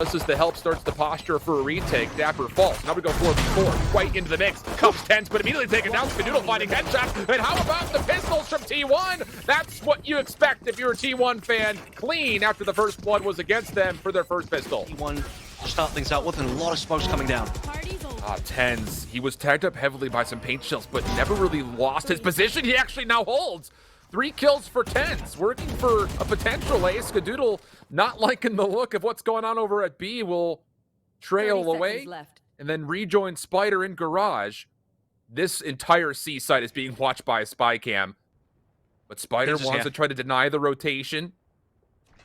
Just as the help starts to posture for a retake, Dapper falls. Now we go 4v4, right into the mix. Comes Tense, but immediately taken down. Skadoodle finding headshots. And how about the pistols from T1? That's what you expect if you're a T1 fan. Clean after the first blood was against them for their first pistol. T1 to start things out with, and a lot of smokes coming down. Tense. He was tagged up heavily by some paint shells, but never really lost his position. He actually now holds. 3 kills for Tense, working for a potential ace. Skadoodle, not liking the look of what's going on over at B, will trail away and then rejoin Spider in garage. This entire C site is being watched by a spy cam, but Spider wants to try to deny the rotation.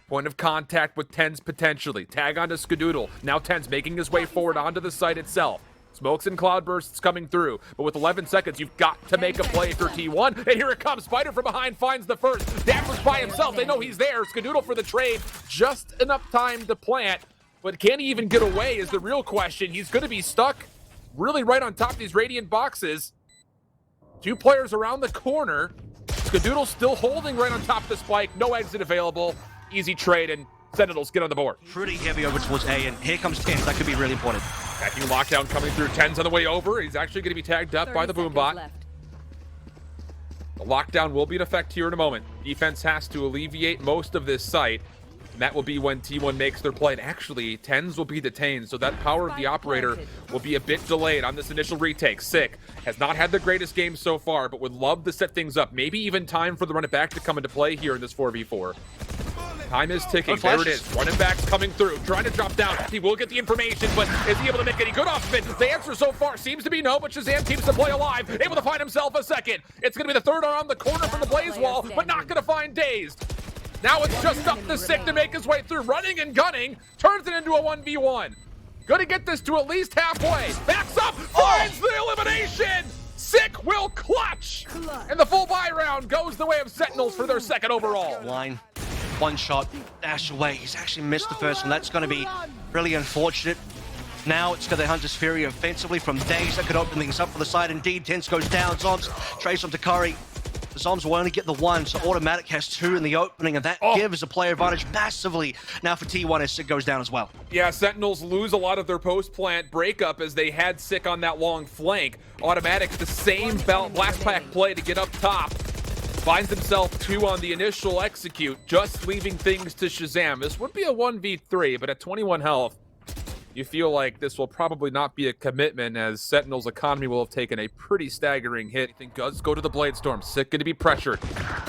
Point of contact with Tense potentially. Tag onto Skadoodle. Now Tense making his way forward onto the site itself. Smokes and cloudbursts coming through, but with 11 seconds, you've got to make a play for T1. And here it comes. Spider from behind finds the first. Dapper's by himself. They know he's there. Skadoodle for the trade. Just enough time to plant, but can he even get away is the real question. He's going to be stuck really right on top of these Radiant boxes. 2 players around the corner. Skadoodle still holding right on top of the spike. No exit available. Easy trade, and Sentinels get on the board. Pretty heavy over towards A, and here comes Tense. That could be really important. Attacking lockdown coming through. Tense on the way over. He's actually going to be tagged up by the boombot. The lockdown will be in effect here in a moment. Defense has to alleviate most of this site, and that will be when T1 makes their play. And actually, Tense will be detained, so that power of the operator will be a bit delayed on this initial retake. Sick has not had the greatest game so far, but would love to set things up. Maybe even time for the run it back to come into play here in this 4v4. Time is ticking. There it is. Running back's coming through. Trying to drop down. He will get the information, but is he able to make any good off of it? The answer so far seems to be no, but Shazam keeps the play alive. Able to find himself a second. It's going to be the third around the corner from the Blaze Wall, but not going to find Dazed. Now it's just up to Sick to make his way through. Running and gunning. Turns it into a 1v1. Going to get this to at least halfway. Backs up. Finds the elimination. Sick will clutch. And the full buy round goes the way of Sentinels for their second overall. Line. One shot, dash away. He's actually missed the first one. That's going to be really unfortunate. Now it's got the Hunter's Fury offensively from Daze. That could open things up for the side. Indeed, Tense goes down. Zombs trace onto Curry. The Zombs will only get the 1, so Automatic has 2 in the opening, and that gives a player advantage massively now for T1 as Sick goes down as well. Yeah, Sentinels lose a lot of their post-plant breakup as they had Sick on that long flank. Automatic, the same blast pack play to get up top. Finds himself 2 on the initial execute, just leaving things to Shazam. This would be a 1v3, but at 21 health, you feel like this will probably not be a commitment as Sentinel's economy will have taken a pretty staggering hit. I think does go to the Blade Storm. Sick going to be pressured.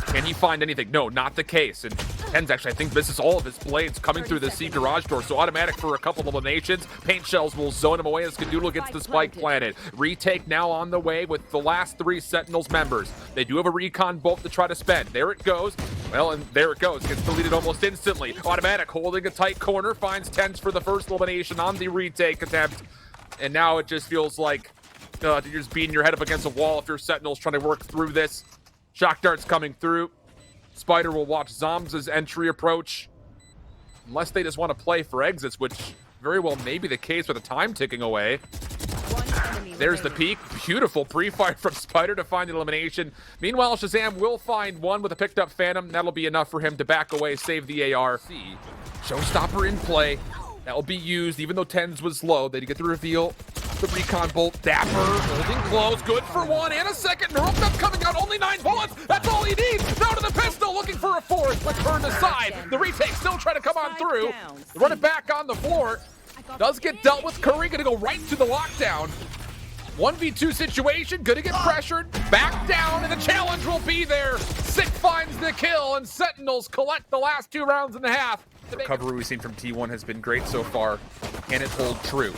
Can he find anything? No, not the case. And Tense actually, I think, misses all of his blades coming through the C garage door. So Automatic for a couple of eliminations. Paint shells will zone him away as Skadoodle gets the spike planted. Retake now on the way with the last 3 Sentinels members. They do have a recon bolt to try to spend. There it goes. Well, and there it goes. Gets deleted almost instantly. Automatic holding a tight corner. Finds Tense for the first elimination on the retake attempt. And now it just feels like you're just beating your head up against a wall if you're Sentinels trying to work through this. Shock darts coming through. Spider will watch Zombs' entry approach. Unless they just want to play for exits, which very well may be the case with the time ticking away. There's the peek. Beautiful pre-fire from Spider to find the elimination. Meanwhile, Shazam will find 1 with a picked up Phantom. That'll be enough for him to back away, save the AR. Showstopper in play. That will be used, even though Tense was low. They get the reveal. The recon bolt. Dapper holding close. Good for 1 and a second. Neurocup coming out. Only 9 bullets. That's all he needs. Down to the pistol. Looking for a 4th, but turned aside. The retake still trying to come on through. Run it back on the floor. Does get dealt with. Curry going to go right to the lockdown. 1v2 situation. Going to get pressured. Back down, and the challenge will be there. Sick finds the kill, and Sentinels collect the last 2 rounds and a half. The recovery we've seen from T1 has been great so far. Can it hold true?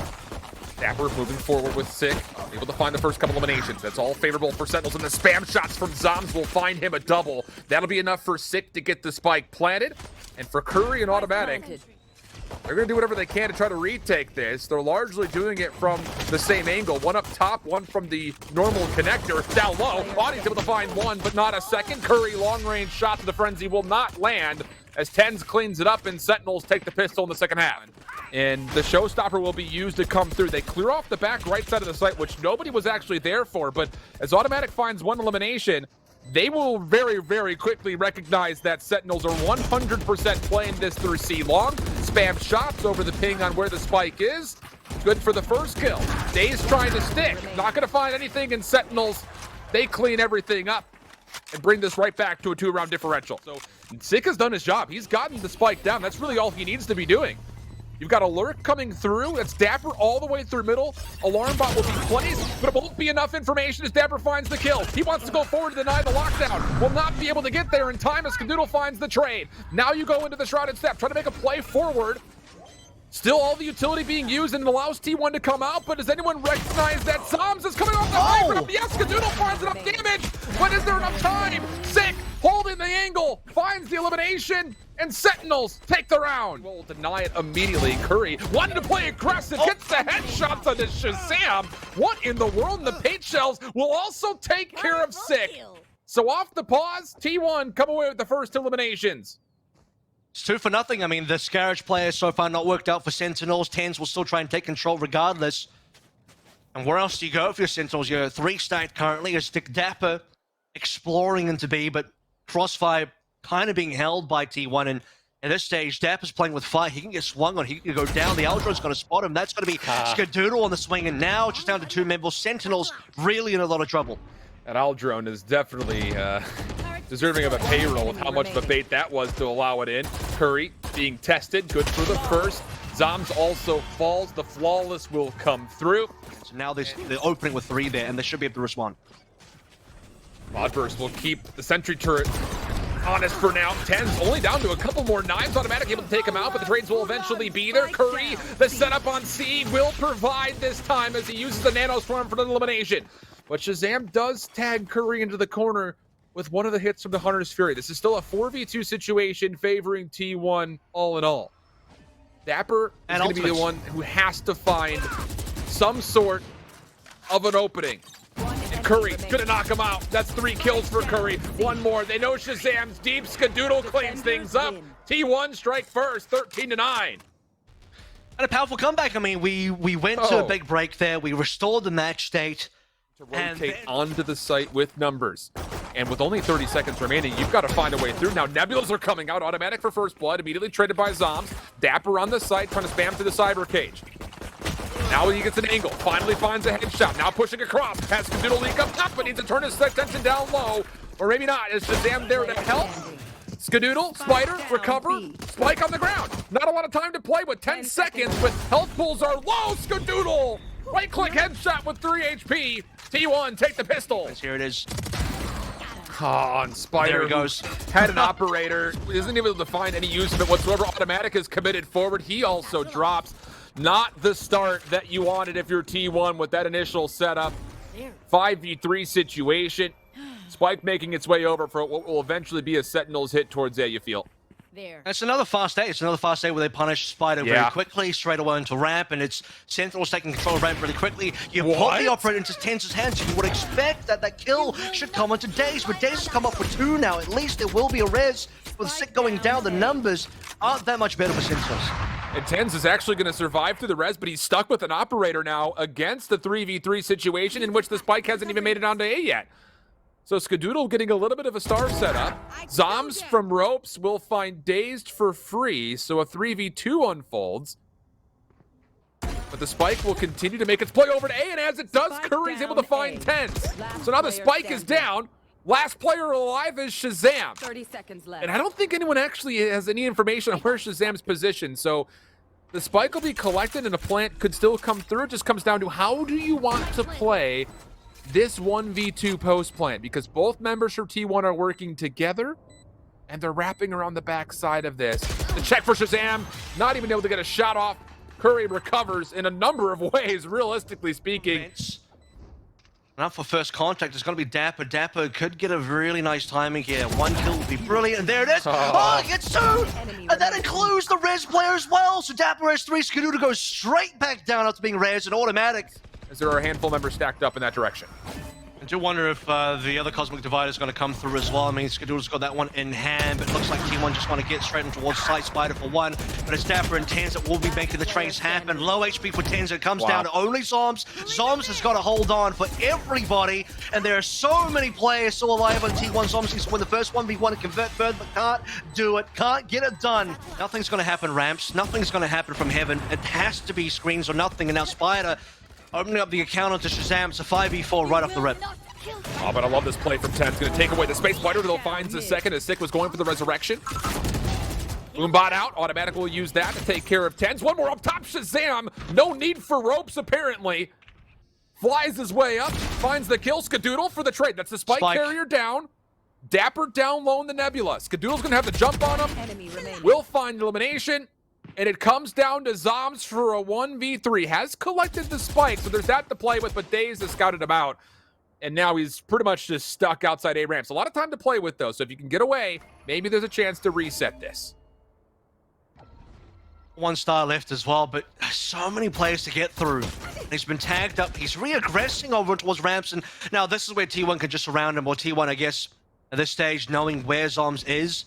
Dapper moving forward with Sick, able to find the first couple eliminations. That's all favorable for Sentinels, and the spam shots from Zombs will find him a double. That'll be enough for Sick to get the spike planted. And for Curry and Automatic, they're going to do whatever they can to try to retake this. They're largely doing it from the same angle. 1 up top, 1 from the normal connector. Down low, Audie's able to find 1, but not a second. Curry, long-range shot to the frenzy will not land as Tense cleans it up and Sentinels take the pistol in the second half. And the showstopper will be used to come through. They clear off the back right side of the site, which nobody was actually there for, but as Automatic finds 1 elimination, they will very, very quickly recognize that Sentinels are 100% playing this through C long. spam shots over the ping on where the spike is. Good for the first kill. Days trying to stick. Not going to find anything in Sentinels. They clean everything up and bring this right back to a 2-round differential. So Sick has done his job. He's gotten the spike down. That's really all he needs to be doing. You've got a lurk coming through. That's Dapper all the way through middle. Alarm bot will be placed, but it won't be enough information as Dapper finds the kill. He wants to go forward to deny the lockdown. Will not be able to get there in time as Skadoodle finds the trade. Now you go into the Shrouded Step, trying to make a play forward. Still all the utility being used and it allows T1 to come out, but does anyone recognize that Zoms is coming off the high ground? Yes, Skadoodle finds enough damage, but is there enough time? Sick, holding the angle, finds the elimination, and Sentinels take the round. We'll deny it immediately. Curry wanted to play aggressive, gets the headshots on this Shazam. What in the world? And the paint shells will also take care of Sick. So off the pause, T1 come away with the first eliminations. It's 2-0. I mean, the Scarage player so far not worked out for Sentinels. Tens will still try and take control regardless. And where else do you go for your Sentinels? You're 3-stacked currently. You stick Dapper exploring into B, but Crossfire kind of being held by T1. And at this stage, Dapper's playing with fire. He can get swung on. He can go down. The Aldro's going to spot him. That's going to be Skadoodle on the swing. And now just down to 2 members. Sentinels really in a lot of trouble. That Aldrone is definitely deserving of a payroll with how much of a bait that was to allow it in. Curry being tested, good for the first. Zoms also falls. The flawless will come through. So now they're opening with 3 there, and they should be able to respond. Modverse will keep the sentry turret honest for now. Tens only down to a couple more knives. Automatic able to take him out, but the trades will eventually be there. Curry, the setup on C, will provide this time as he uses the Nano Swarm for the elimination. But Shazam does tag Curry into the corner with one of the hits from the Hunter's Fury. This is still a 4v2 situation favoring T1 all in all. Dapper is going to be the one who has to find some sort of an opening. And Curry's going to knock him out. That's 3 kills for Curry. One more. They know Shazam's deep. Skadoodle cleans things up. T1 strike first, 13-9. And a powerful comeback. I mean, we went to a big break there. We restored the match state. To rotate onto the site with numbers. And with only 30 seconds remaining, you've got to find a way through. Now, Nebulas are coming out. Automatic for first blood. Immediately traded by Zoms. Dapper on the site, trying to spam through the cyber cage. Now he gets an angle. Finally finds a headshot. Now pushing across. Has Skadoodle leak up top, but needs to turn his attention down low. Or maybe not. Is Shazam there to help? Skadoodle, Spider, recover, spike on the ground. Not a lot of time to play with 10 seconds, but health pools are low. Skadoodle! Right-click headshot with 3 HP. T1, take the pistol. Here it is. Oh, and Spider there he goes. Had an operator. Isn't able to find any use of it whatsoever. Automatic is committed forward. He also drops. Not the start that you wanted if you're T1 with that initial setup. 5v3 situation. Spike making its way over for what will eventually be a Sentinels hit towards A, you feel. It's another fast A. It's another fast A where they punish Spider very quickly, straight away into ramp, and it's Sentinels taking control of ramp really quickly. You put the operator into Tens's hands, and you would expect that that kill should come onto Daze, but Daze has come up with 2 now. At least there will be a res. With Sick going down, the numbers aren't that much better for Sentinels. And Tens is actually going to survive through the res, but he's stuck with an operator now against the 3v3 situation in which the spike hasn't even made it onto A yet. So Skadoodle getting a little bit of a star setup. Zoms from ropes will find Dazed for free, so a 3v2 unfolds. But the spike will continue to make its play over to A, and as it does, Curry's able to find Tens. So now the spike is down. Last player alive is Shazam. 30 seconds left. And I don't think anyone actually has any information on where Shazam's positioned, so the spike will be collected and a plant could still come through. It just comes down to how do you want to play this 1v2 post plant, because both members for T1 are working together and they're wrapping around the backside of this. The check for Shazam, not even able to get a shot off. Curry recovers in a number of ways, realistically speaking. Now for first contact, it's going to be Dapper. Dapper could get a really nice timing here. 1 kill would be brilliant, and there it is. Oh, he gets 2! And that includes the res player as well. So Dapper has 3. Skadoodle goes straight back down after being res and automatic. As there are a handful of members stacked up in that direction. I do wonder if the other Cosmic Divider is going to come through as well. I mean, Skadoodle's got that one in hand, but it looks like T1 just want to get straight in towards Side Spider for one. But it's Dapper and Tens that will be making the trades happen. Low HP for Tens. It comes down to only Zoms. Zoms has got to hold on for everybody, and there are so many players still alive on T1. Zoms needs to win the first 1v1 and convert further, but can't do it. Can't get it done. Nothing's going to happen, Ramps. Nothing's going to happen from heaven. It has to be screens or nothing, and now Spider opening up the account onto Shazam. It's a 5v4 right off the rip. Oh, but I love this play from 10. It's going to take away the space. Spider though finds a second as Sick was going for the resurrection. Boombot out. Automatic will use that to take care of Tens. One more up top. Shazam. No need for ropes, apparently. Flies his way up. Finds the kill. Skadoodle for the trade. That's the spike carrier down. Dapper down low in the Nebula. Skadoodle's going to have to jump on him. Will find elimination. And it comes down to Zoms for a 1v3. Has collected the spike, so there's that to play with, but Daze has scouted him out. And now he's pretty much just stuck outside A ramps. A lot of time to play with, though, so if you can get away, maybe there's a chance to reset this. 1 star left as well, but so many players to get through. He's been tagged up. He's re-aggressing over towards ramps, and now this is where T1 can just surround him, or T1, I guess, at this stage, knowing where Zoms is,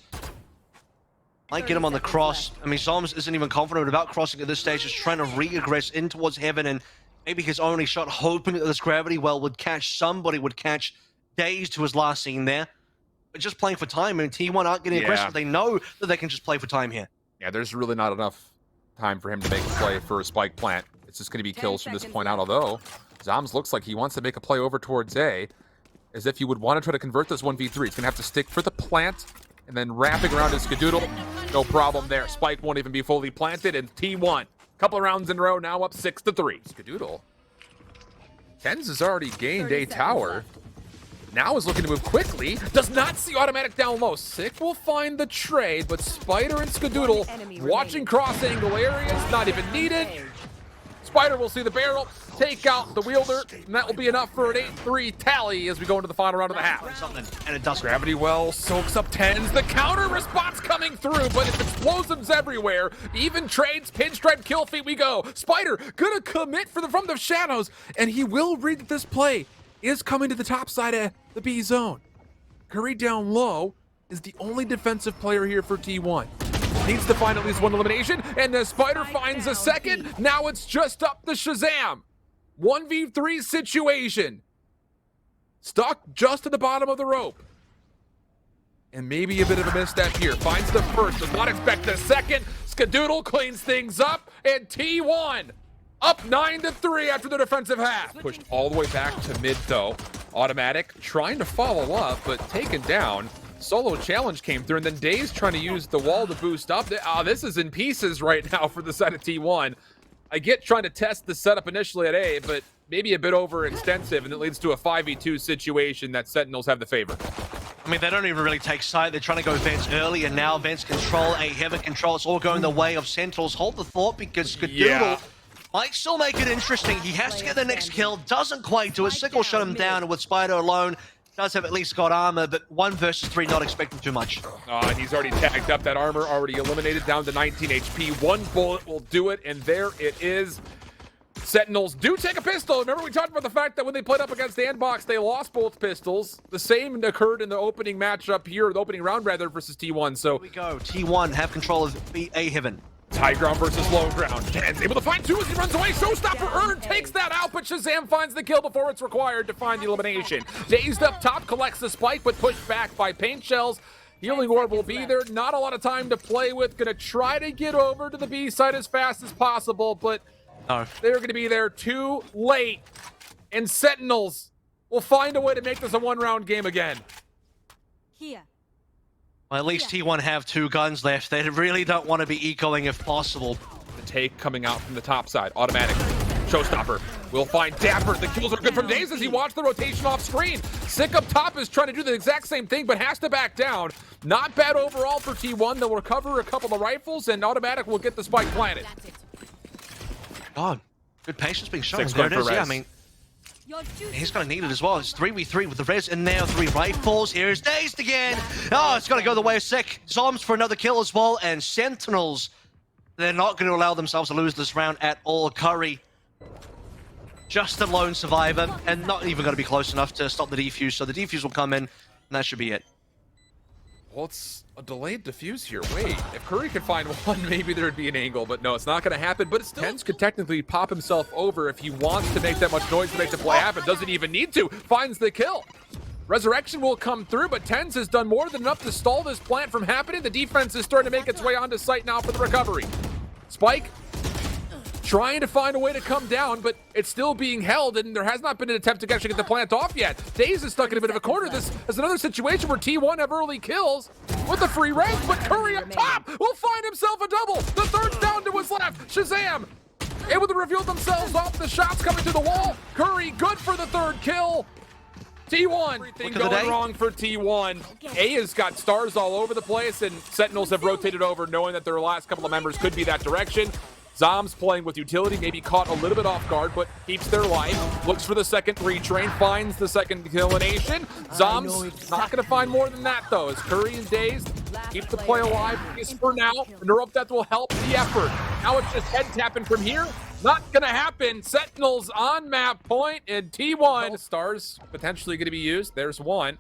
might get him on the cross. I mean, Zoms isn't even confident about crossing at this stage, just trying to re-aggress in towards heaven, and maybe his only shot, hoping that this gravity well would catch somebody, would catch Dazed, who was last seen there. But just playing for time, I mean, T1 aren't getting aggressive. They know that they can just play for time here. Yeah, there's really not enough time for him to make a play for a spike plant. It's just going to be kills from this point out, although Zoms looks like he wants to make a play over towards A, as if he would want to try to convert this 1v3. He's going to have to stick for the plant, and then wrapping around his Skadoodle. No problem there. Spike won't even be fully planted, and T1, couple of rounds in a row, now up 6-3. Skadoodle. Tens has already gained a tower. Now is looking to move quickly. Does not see automatic down low. Sick will find the trade, but Spider and Skadoodle watching cross angle areas, not even needed. Spider will see the barrel, take out the wielder, and that will be enough for an 8-3 tally as we go into the final round of the half. And it does. Gravity well soaks up Tens. The counter response coming through, but it's explosives everywhere. Even trades, pinstripe kill feed we go. Spider gonna commit from the shadows, and he will read that this play is coming to the top side of the B zone. Curry down low is the only defensive player here for T1. Needs to find at least one elimination, and the Spider finds a second. Now it's just up to Shazam. 1v3 situation. Stuck just at the bottom of the rope. And maybe a bit of a misstep here. Finds the first, does not expect the second. Skadoodle cleans things up, and T1 up 9-3 after the defensive half. Pushed all the way back to mid though. Automatic trying to follow up, but taken down. Solo challenge came through, and then Daze trying to use the wall to boost up. This is in pieces right now for the side of T1. I get trying to test the setup initially at A, but maybe a bit overextensive, and it leads to a 5v2 situation that Sentinels have the favor. I mean, they don't even really take side. They're trying to go Vents early, and now Vents control A heaven control. It's all going the way of Sentinels. Hold the thought, because Skadoodle might still make it interesting. He has to get the next kill. Doesn't quite do it. Sick will shut him down, and with Spider alone, does have at least got armor, but 1 versus 3, not expecting too much. And he's already tagged up that armor, already eliminated, down to 19 HP. 1 bullet will do it, and there it is. Sentinels do take a pistol. Remember, we talked about the fact that when they played up against Andbox, they lost both pistols. The same occurred in the opening matchup here, the opening round rather, versus T1. So here we go. T1 have control of A heaven. High ground versus low ground. Dan's able to find 2 as he runs away. Showstopper Earn takes that out, but Shazam finds the kill before it's required to find the elimination. Dazed up top, collects the spike, but pushed back by paint shells. Healing Orb will be there. Not a lot of time to play with. Gonna try to get over to the B side as fast as possible, but they're gonna be there too late. And Sentinels will find a way to make this a 1-round game again. Here. Well, at least T1 have 2 guns left. They really don't want to be ecoing if possible. The take coming out from the top side. Automatic. Showstopper will find Dapper. The kills are good from Daze as he watched the rotation off screen. Sick up top is trying to do the exact same thing, but has to back down. Not bad overall for T1. They'll recover a couple of rifles, and Automatic will get the spike planted. God, good patience being shown. 6 There it for is. res. Yeah, I mean, he's going to need it as well. It's 3v3 with the res in there. 3 rifles. Here's Dazed again. Oh, it's going to go the way of Sick. Zoms for another kill as well. And Sentinels, they're not going to allow themselves to lose this round at all. Curry just a lone survivor, and not even going to be close enough to stop the defuse. So the defuse will come in, and that should be it. Well, it's a delayed defuse here. Wait, if Curry could find one, maybe there'd be an angle, but no, it's not going to happen. But still, Tens could technically pop himself over if he wants to make that much noise to make the play happen. Doesn't even need to. Finds the kill. Resurrection will come through, but Tens has done more than enough to stall this plant from happening. The defense is starting to make its way onto site now for the recovery. Spike trying to find a way to come down, but it's still being held, and there has not been an attempt to actually get the plant off yet. Daze is stuck in a bit of a corner. This is another situation where T1 have early kills with the free res, but Curry up top will find himself a double. The third's down to his left. Shazam able to reveal themselves off the shots coming to the wall. Curry good for the third kill. T1, everything going wrong for T1. A has got stars all over the place, and Sentinels have rotated over knowing that their last couple of members could be that direction. Zom's playing with utility, maybe caught a little bit off guard, but keeps their life. Looks for the second retrain, finds the second killination. Zom's not going to find more than that, though, as Curry and Daze keep the play alive for now. The Neural Death will help the effort. Now it's just head tapping from here. Not going to happen. Sentinels on map point, and T1. Stars potentially going to be used. There's one.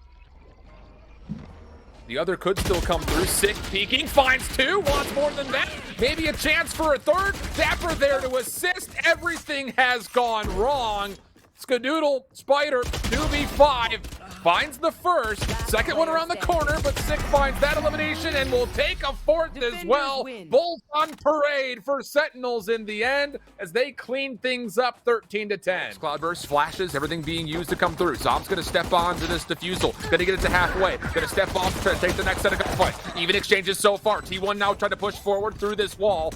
The other could still come through. Sick peeking, finds two, wants more than that. Maybe a chance for a third. Dapper there to assist. Everything has gone wrong. Skadoodle, Spider, 2v5, finds the first. Second one around the corner, but Sick finds that elimination and will take a fourth as well. Bulls on parade for Sentinels in the end as they clean things up 13-10. Cloudburst flashes, everything being used to come through. Zom's gonna step on to this defusal. Gonna get it to halfway. Gonna step off to try to take the next set of gunfights. Even exchanges so far. T1 now trying to push forward through this wall.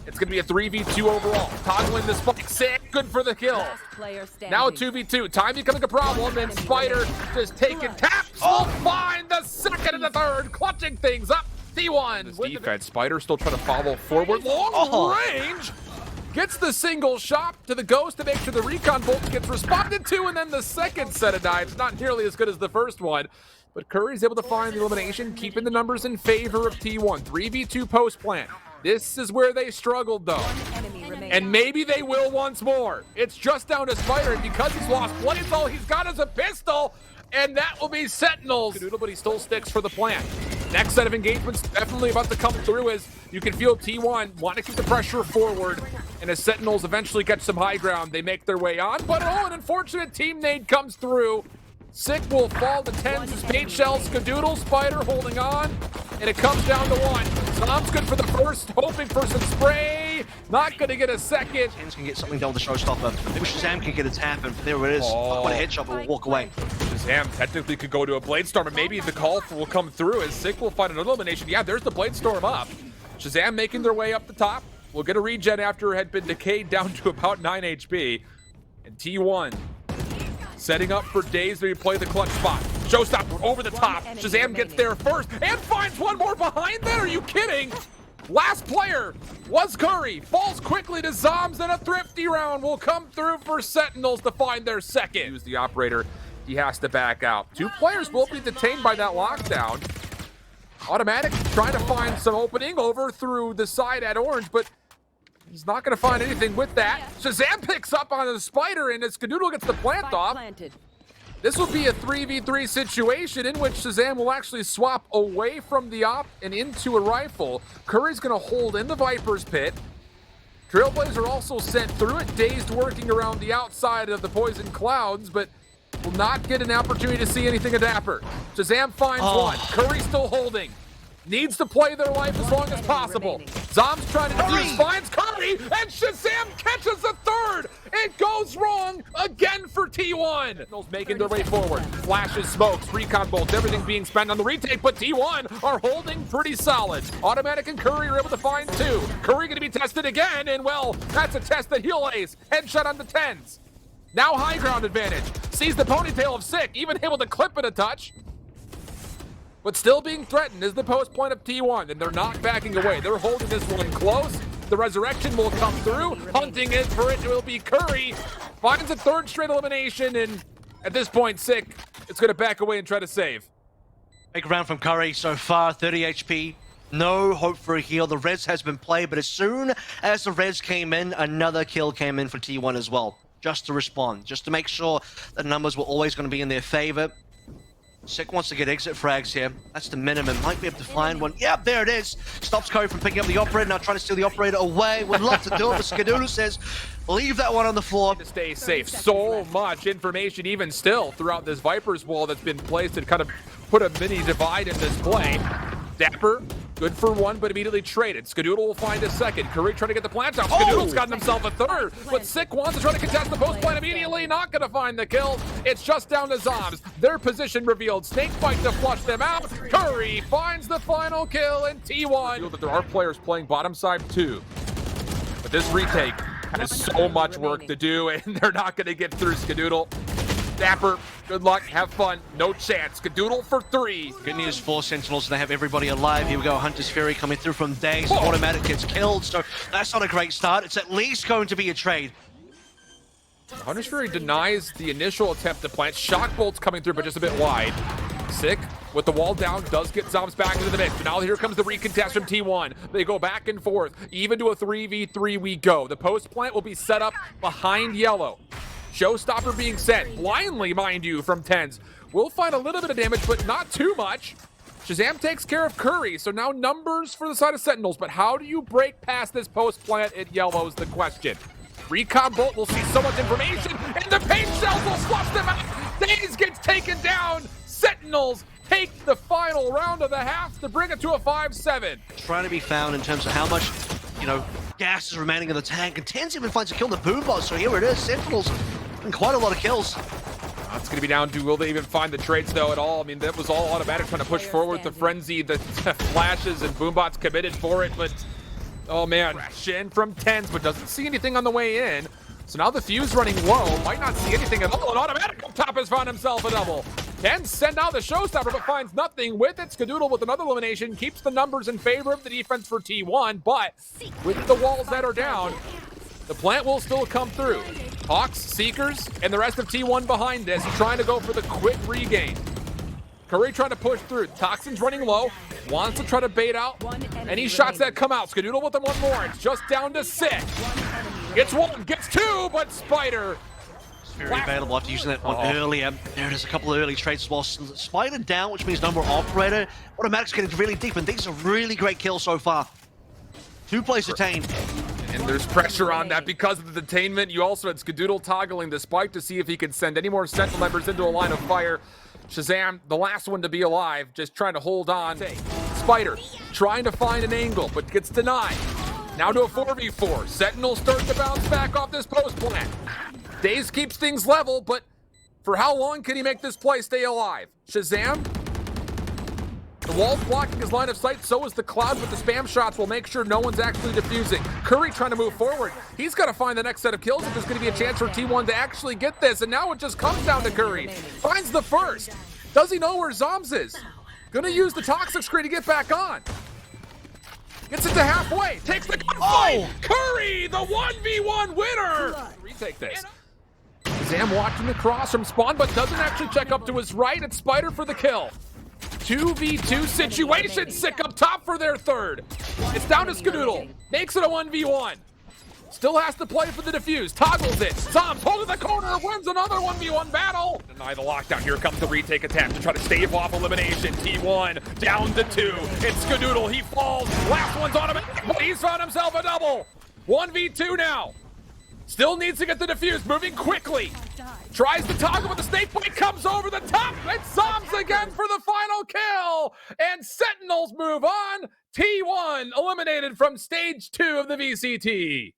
It's going to be a 3v2 overall. Toggling this Spike. Sick. Good for the kill. Now a 2v2. Time becoming a problem, and Spider just taking taps. Will find the second and the third. Clutching things up. T1. This defense. Spider still trying to follow forward. Long range. Gets the single shot to the Ghost to make sure the recon bolt gets responded to, and then the second set of knives. Not nearly as good as the first one. But Curry's able to find the elimination, keeping the numbers in favor of T1. 3v2 post plant. This is where they struggled, though. And maybe they will once more. It's just down to Spider, and because he's lost blades, all he's got is a pistol, and that will be Sentinels. But he still sticks for the plant. Next set of engagements definitely about to come through as you can feel T1 want to keep the pressure forward, and as Sentinels eventually catch some high ground, they make their way on. But oh, an unfortunate team nade comes through. Sick will fall to 10s as Paint Shell, Skadoodle, Spider holding on, and it comes down to one. Zom's good for the first, hoping for some spray. Not going to get a second. Tens can get something down the showstopper. Maybe Shazam can get a tap, and there it is. What a headshot, but will walk away. Shazam technically could go to a Blade Storm, and maybe the call will come through as Sick will find an elimination. Yeah, there's the Blade Storm up. Shazam making their way up the top. We'll get a regen after it had been decayed down to about 9 HP. And T1 setting up for Daze to play the clutch spot. Showstopper over the top. Shazam gets there first and finds one more behind there. Are you kidding? Last player was Curry. Falls quickly to Zoms, and a thrifty round will come through for Sentinels to find their second. Use the operator. He has to back out. Two players will be detained by that lockdown. Automatic trying to find some opening over through the side at orange, but he's not going to find anything with that. Shazam picks up on the Spider, and as Skadoodle gets the plant off, this will be a 3v3 situation in which Shazam will actually swap away from the op and into a rifle. Curry's going to hold in the Viper's pit. Trailblazer also sent through it, Dazed working around the outside of the poison clouds, but will not get an opportunity to see anything of Dapper. Shazam finds one. Curry still holding. Needs to play their life as long as possible. Zom's trying to defuse, finds Curry, and Shazam catches the third. It goes wrong again for T1. Sentinels making their way forward. Flashes, smokes, recon bolts, everything being spent on the retake, but T1 are holding pretty solid. Automatic and Curry are able to find two. Curry going to be tested again, and well, that's a test that he'll ace. Headshot on the 10s. Now high ground advantage. Sees the ponytail of Sick, even able to clip it a touch. But still being threatened is the post point of T1, and they're not backing away. They're holding this one close. The resurrection will come through. Hunting it for it will be Curry. Finds a third straight elimination, and at this point, Sick is going to back away and try to save. Big round from Curry so far, 30 HP. No hope for a heal. The res has been played, but as soon as the res came in, another kill came in for T1 as well. just to respond, just to make sure that numbers were always going to be in their favor. Sick wants to get exit frags here. That's the minimum. Might be able to find one. Yep, there it is. Stops Cody from picking up the operator. Now trying to steal the operator away. Would love to do it, but Skadoodle says, leave that one on the floor. To stay safe. So much information, even still, throughout this Viper's wall that's been placed to kind of put a mini divide in this play. Dapper, good for one, but immediately traded. Skadoodle will find a second. Curry trying to get the plant out. Skadoodle's gotten himself a third, but Sick wants to try to contest the post plant immediately. Not going to find the kill. It's just down to Zombs. Their position revealed. Snakebite to flush them out. Curry finds the final kill in T1. That there are players playing bottom side too, but this retake has so much work to do, and they're not going to get through Skadoodle. Dapper, good luck, have fun, no chance. Skadoodle for 3. Good news for Sentinels, they have everybody alive. Here we go, Hunter's Fury coming through from Days. Automatic gets killed, so that's not a great start. It's at least going to be a trade. Hunter's Fury denies the initial attempt to plant. Shock Bolt's coming through, but just a bit wide. Sick, with the wall down, does get Zombs back into the mix. But now here comes the recontest from T1. They go back and forth. Even to a 3v3 we go. The post plant will be set up behind yellow. Showstopper being sent, blindly, mind you, from Tens. We'll find a little bit of damage, but not too much. Shazam takes care of Curry, so now numbers for the side of Sentinels. But how do you break past this post plant at yellow is the question. Recon Bolt will see so much information, and the paint shells will flush them out. Days gets taken down. Sentinels take the final round of the half to bring it to a 5-7. Trying to be found in terms of how much, gas is remaining in the tank. And Tens even finds a kill in the boom boss, so here it is. Sentinels and quite a lot of kills. It's going to be down to will they even find the trades though at all. I mean, that was all automatic trying to push forward the frenzy, the flashes, and Boombots committed for it, but oh man, crash in from Tens, but doesn't see anything on the way in. So now the fuse running low, might not see anything at all, and automatic up top has found himself a double. Tens send out the showstopper, but finds nothing with it. Skadoodle with another elimination keeps the numbers in favor of the defense for T1, but with the walls that are down, the plant will still come through. Hawks, Seekers, and the rest of T1 behind this, trying to go for the quick regain. Curry trying to push through. Toxin's running low, wants to try to bait out any shots that come out. Skadoodle with them one more. It's just down to 6. Gets 1, gets 2, but Spider. Very available after using that one earlier. There it is, a couple of early trades as well. Spider down, which means number operator. Automatic's getting really deep, and these are really great kills so far. 2 plays detained. And there's pressure on that because of the detainment. You also had Skadoodle toggling the spike to see if he can send any more Sentinel members into a line of fire. Shazam, the last one to be alive, just trying to hold on. Spider trying to find an angle, but gets denied. Now to a 4v4. Sentinel starting to bounce back off this post plant. Daze keeps things level, but for how long can he make this play stay alive? Shazam? The wall's blocking his line of sight, so is the cloud, but the spam shots will make sure no one's actually defusing. Curry trying to move forward. He's got to find the next set of kills if there's going to be a chance for T1 to actually get this, and now it just comes down to Curry. Finds the first. Does he know where Zombs is? Gonna use the toxic screen to get back on. Gets it to halfway. Takes the gunfight. Curry, the 1v1 winner. Retake this. Zam watching the cross from spawn, but doesn't actually check up to his right. It's Spider for the kill. 2v2 situation. Sick up top for their third. It's down to Skadoodle. Makes it a 1v1. Still has to play for the defuse. Toggles it. Zombs holding the corner. Wins another 1v1 battle. Deny the lockdown. Here comes the retake attempt to try to stave off elimination. T1 down to 2. It's Skadoodle. He falls. Last one's automatic, but he's found himself a double. 1v2 now. Still needs to get the defuse. Moving quickly. Tries to toggle, but the snake blade comes over the top. It's Zombs again for the final kill. And Sentinels move on. T1 eliminated from stage 2 of the VCT.